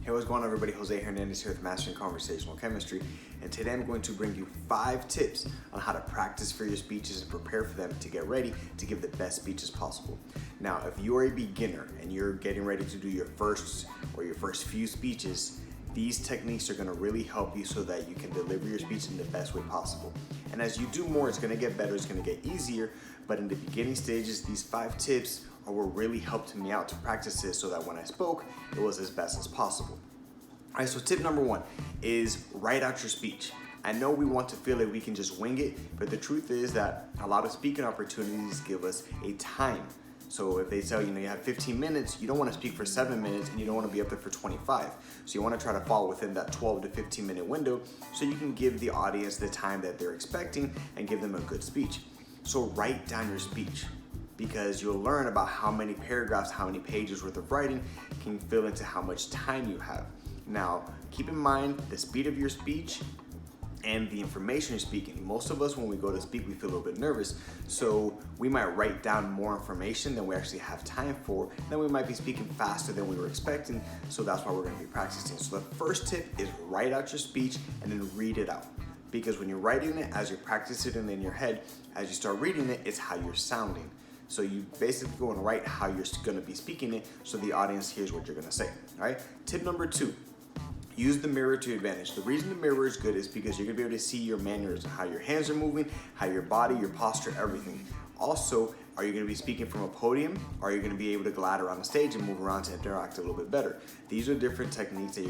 Hey, what's going on, everybody? Jose Hernandez here with Mastering Conversational Chemistry, and today I'm going to bring you 5 tips on how to practice for your speeches and prepare for them to get ready to give the best speeches possible. Now, if you are a beginner and you're getting ready to do your first few speeches, these techniques are going to really help you so that you can deliver your speech in the best way possible. And as you do more, it's going to get better, it's going to get easier, but in the beginning stages, these 5 tips are what really helped me out to practice this so that when I spoke, it was as best as possible. All right, so tip number 1 is write out your speech. I know we want to feel like we can just wing it, but the truth is that a lot of speaking opportunities give us a time. So if they tell you, you have 15 minutes, you don't want to speak for 7 minutes and you don't want to be up there for 25. So you want to try to fall within that 12 to 15 minute window so you can give the audience the time that they're expecting and give them a good speech. So write down your speech, because you'll learn about how many paragraphs, how many pages worth of writing can fill into how much time you have. Now, keep in mind the speed of your speech and the information you're speaking. Most of us, when we go to speak, we feel a little bit nervous, so we might write down more information than we actually have time for. Then we might be speaking faster than we were expecting, so that's why we're going to be practicing. So the first tip is write out your speech and then read it out. Because when you're writing it, as you're practicing it in your head, as you start reading it, it's how you're sounding. So you basically go and write how you're going to be speaking it so the audience hears what you're going to say. All right. Tip number 2, use the mirror to your advantage. The reason the mirror is good is because you're going to be able to see your mannerisms, how your hands are moving, how your body, your posture, everything. Also, are you going to be speaking from a podium, or are you going to be able to glide around the stage and move around to interact a little bit better? These are different techniques that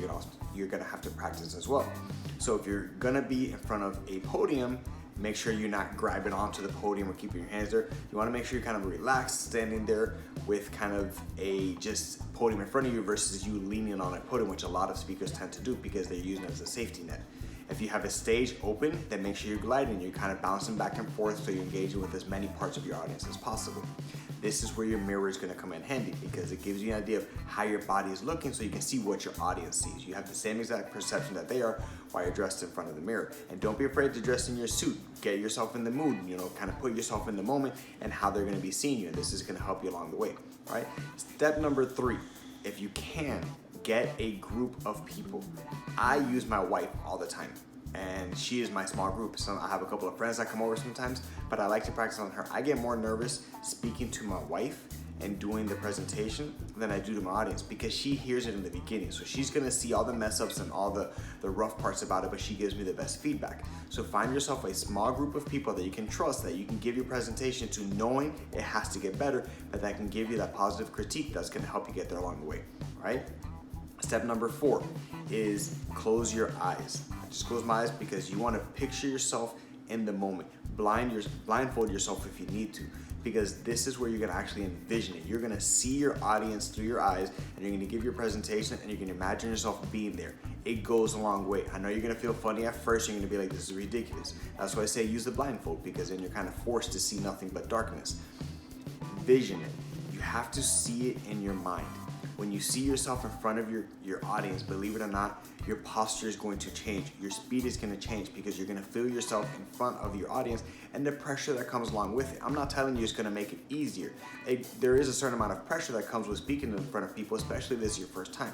you're going to have to practice as well. So if you're going to be in front of a podium, make sure you're not grabbing onto the podium or keeping your hands there. You want to make sure you're kind of relaxed, standing there with kind of a just podium in front of you versus you leaning on a podium, which a lot of speakers tend to do because they're using it as a safety net. If you have a stage open, then make sure you're gliding. You're kind of bouncing back and forth so you're engaging with as many parts of your audience as possible. This is where your mirror is going to come in handy, because it gives you an idea of how your body is looking so you can see what your audience sees. You have the same exact perception that they are while you're dressed in front of the mirror. And don't be afraid to dress in your suit. Get yourself in the mood, kind of put yourself in the moment and how they're going to be seeing you. And this is going to help you along the way. All right. Step number 3, if you can, get a group of people. I use my wife all the time, and she is my small group. So I have a couple of friends that come over sometimes, but I like to practice on her. I get more nervous speaking to my wife and doing the presentation than I do to my audience, because she hears it in the beginning. So she's gonna see all the mess ups and all the rough parts about it, but she gives me the best feedback. So find yourself a small group of people that you can trust, that you can give your presentation to, knowing it has to get better, but that can give you that positive critique that's gonna help you get there along the way, all right? Step number 4 is close your eyes. I just close my eyes because you want to picture yourself in the moment. Blindfold yourself if you need to, because this is where you're going to actually envision it. You're going to see your audience through your eyes, and you're going to give your presentation, and you're going to imagine yourself being there. It goes a long way. I know you're going to feel funny at first. You're going to be like, this is ridiculous. That's why I say use the blindfold, because then you're kind of forced to see nothing but darkness. Vision it. You have to see it in your mind. When you see yourself in front of your audience, believe it or not, your posture is going to change. Your speed is going to change, because you're going to feel yourself in front of your audience and the pressure that comes along with it. I'm not telling you it's going to make it easier. There is a certain amount of pressure that comes with speaking in front of people, especially if this is your first time.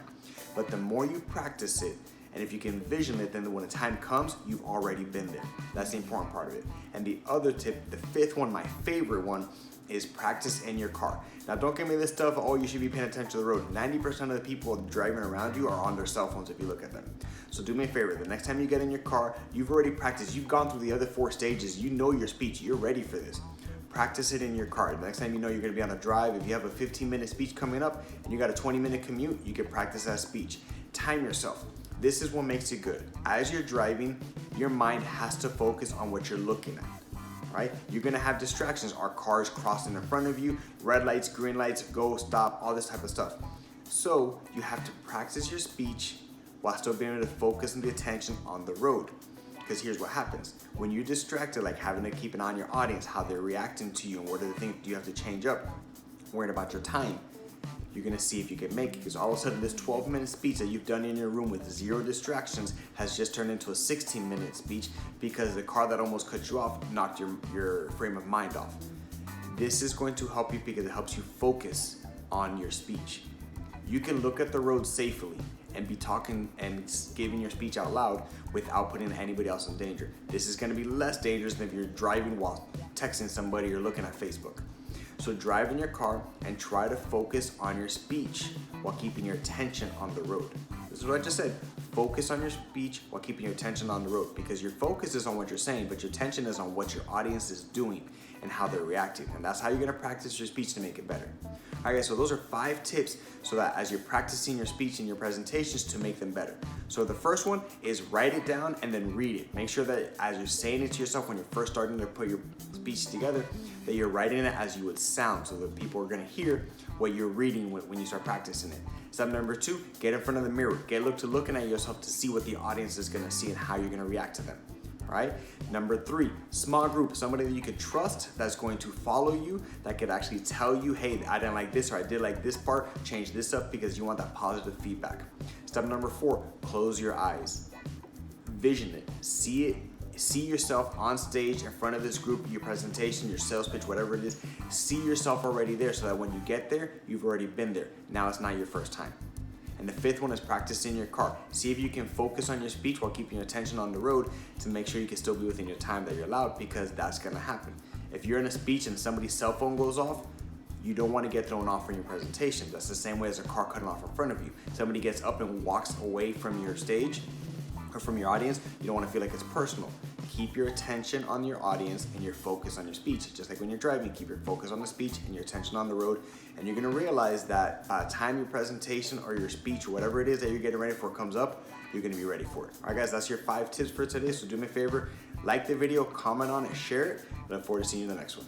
But the more you practice it, and if you can envision it, then when the time comes, you've already been there. That's the important part of it. And the other tip, the 5th one, my favorite one, is practice in your car. Now, don't give me this stuff, oh, you should be paying attention to the road. 90% of the people driving around you are on their cell phones if you look at them. So do me a favor, the next time you get in your car, you've already practiced, you've gone through the other 4 stages, you know your speech, you're ready for this. Practice it in your car. The next time you know you're gonna be on a drive, if you have a 15-minute speech coming up and you got a 20-minute commute, you can practice that speech. Time yourself. This is what makes it good. As you're driving, your mind has to focus on what you're looking at. Right? You're gonna have distractions. Are cars crossing in front of you? Red lights, green lights, go, stop, all this type of stuff. So you have to practice your speech while still being able to focus the attention on the road. Because here's what happens. When you're distracted, like having to keep an eye on your audience, how they're reacting to you, and what are the things do you have to change up, worrying about your time, you're gonna see if you can make it, because all of a sudden this 12-minute speech that you've done in your room with 0 distractions has just turned into a 16-minute speech because the car that almost cut you off knocked your frame of mind off. This is going to help you because it helps you focus on your speech. You can look at the road safely and be talking and giving your speech out loud without putting anybody else in danger. This is gonna be less dangerous than if you're driving while texting somebody or looking at Facebook. So drive in your car and try to focus on your speech while keeping your attention on the road. This is what I just said. Focus on your speech while keeping your attention on the road, because your focus is on what you're saying, but your attention is on what your audience is doing and how they're reacting. And that's how you're gonna practice your speech to make it better. All right, guys, so those are 5 tips so that as you're practicing your speech and your presentations to make them better. So the first one is write it down and then read it. Make sure that as you're saying it to yourself when you're first starting to put your speech together, that you're writing it as you would sound so that people are gonna hear what you're reading when you start practicing it. Step number 2, get in front of the mirror. Get looking at yourself to see what the audience is gonna see and how you're gonna react to them. All right. Number 3, small group, somebody that you could trust that's going to follow you, that could actually tell you, hey, I didn't like this, or I did like this part, change this up, because you want that positive feedback. Step number 4, close your eyes. Vision it, see it. See yourself on stage in front of this group, your presentation, your sales pitch, whatever it is. See yourself already there so that when you get there, you've already been there. Now it's not your first time. And the 5th one is practice in your car. See if you can focus on your speech while keeping your attention on the road to make sure you can still be within your time that you're allowed, because that's gonna happen. If you're in a speech and somebody's cell phone goes off, you don't want to get thrown off from your presentation. That's the same way as a car cutting off in front of you. Somebody gets up and walks away from your stage or from your audience, you don't want to feel like it's personal. Keep your attention on your audience and your focus on your speech. Just like when you're driving, keep your focus on the speech and your attention on the road. And you're gonna realize that by the time your presentation or your speech or whatever it is that you're getting ready for comes up, you're gonna be ready for it. All right, guys, that's your 5 tips for today. So do me a favor, like the video, comment on it, share it. I look forward to seeing you in the next one.